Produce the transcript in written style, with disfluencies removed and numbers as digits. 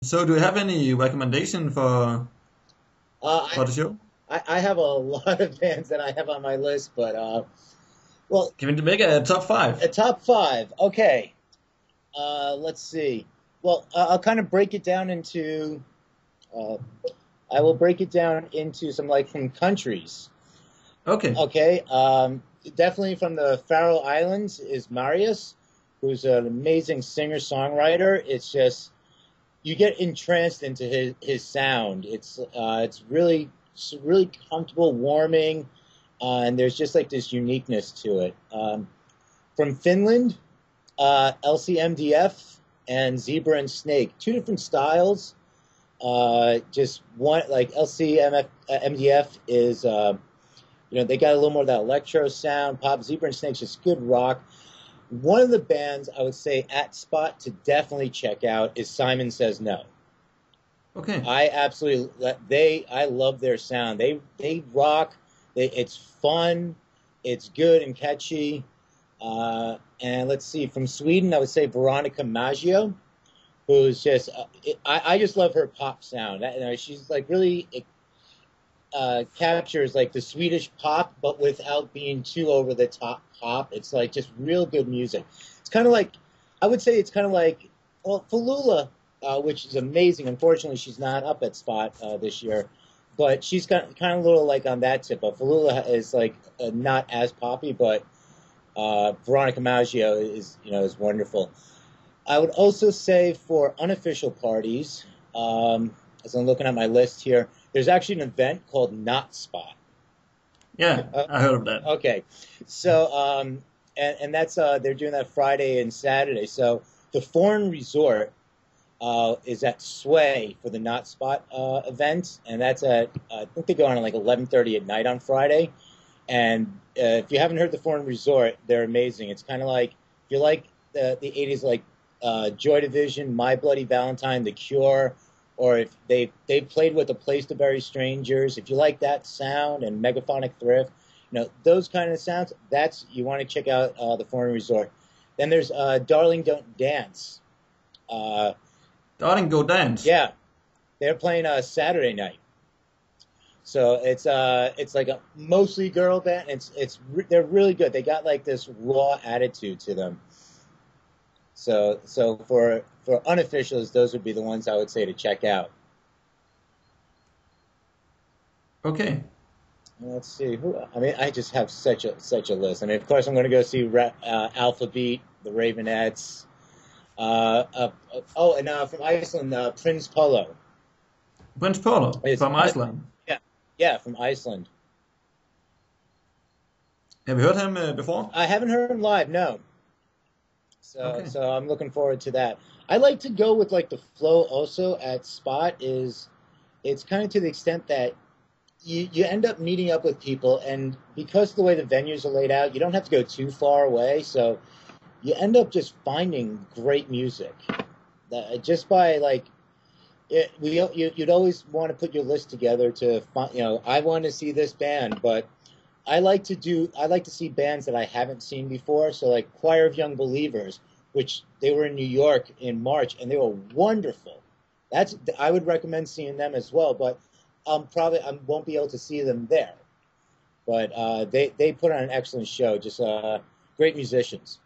So, do you have any recommendation Uh, for the show? I have a lot of bands that I have on my list, but well, Can we make a top a five? top five. Okay, let's see. Well, I'll kind of break it down into. Uh, I will break it down into some like from countries. Okay. Okay, definitely from the Faroe Islands is Marius, who's an amazing singer-songwriter. It's just you get entranced into his sound. It's really comfortable, warming, and there's just like this uniqueness to it. From Finland, LCMDF and Zebra and Snake, two different styles. Just one like LCMF MDF is they got a little more of that electro sound. Pop Zebra and Snake's just good rock. One of the bands I would say at Spot to definitely check out is Simon Says No. Okay. I love their sound. They rock. It's fun. It's good and catchy. And let's see, from Sweden, I would say Veronica Maggio, who's just I just love her pop sound. She's like really captures like the Swedish pop, but without being too over the top pop. It's like just real good music. It's kind of like I would say it's kind of like Falula, which is amazing. Unfortunately, she's not up at Spot this year, but she's kind of a little like on that tip. But Falula is like not as poppy, but Veronica Maggio is wonderful. I would also say for unofficial parties, as I'm looking at my list here, there's actually an event called Not Spot. Yeah, Uh, I heard of that. okay, so and that's they're doing that Friday and Saturday. So the Foreign Resort is at Sway for the Not Spot event, and that's at I think they go on at like 11:30 at night on Friday. And if you haven't heard the Foreign Resort, they're amazing. It's kind of like if you like the 80s, like Joy Division, My Bloody Valentine, The Cure, or if they played with A Place to Bury Strangers. If you like that sound and Megaphonic Thrift, those kind of sounds. That's you want to check out the Foreign Resort. Then there's Darling Don't Dance. Uh, Darling, go dance. yeah, they're playing Saturday night. So it's like a mostly girl band. They're really good. They got like this raw attitude to them. So for unofficials, those would be the ones I would say to check out. Okay. Let's see who. I mean, I just have such a list. I mean, of course, I'm going to go see Alpha Beat, the Ravenettes. And from Iceland, Prince Polo. Prince Polo It's from Iceland. yeah, yeah, from Iceland. Have you heard him before? I haven't heard him live, no. So Okay. so I'm looking forward to that. I like to go with like the flow also at Spot is it's kind of to the extent that you end up meeting up with people and because of the way the venues are laid out, you don't have to go too far away. So you end up just finding great music. Just by like you'd always want to put your list together to find, I want to see this band, but I like to see bands that I haven't seen before. So like Choir of Young Believers, which they were in New York in March and they were wonderful. I would recommend seeing them as well, but I won't be able to see them there. But they put on an excellent show, just great musicians.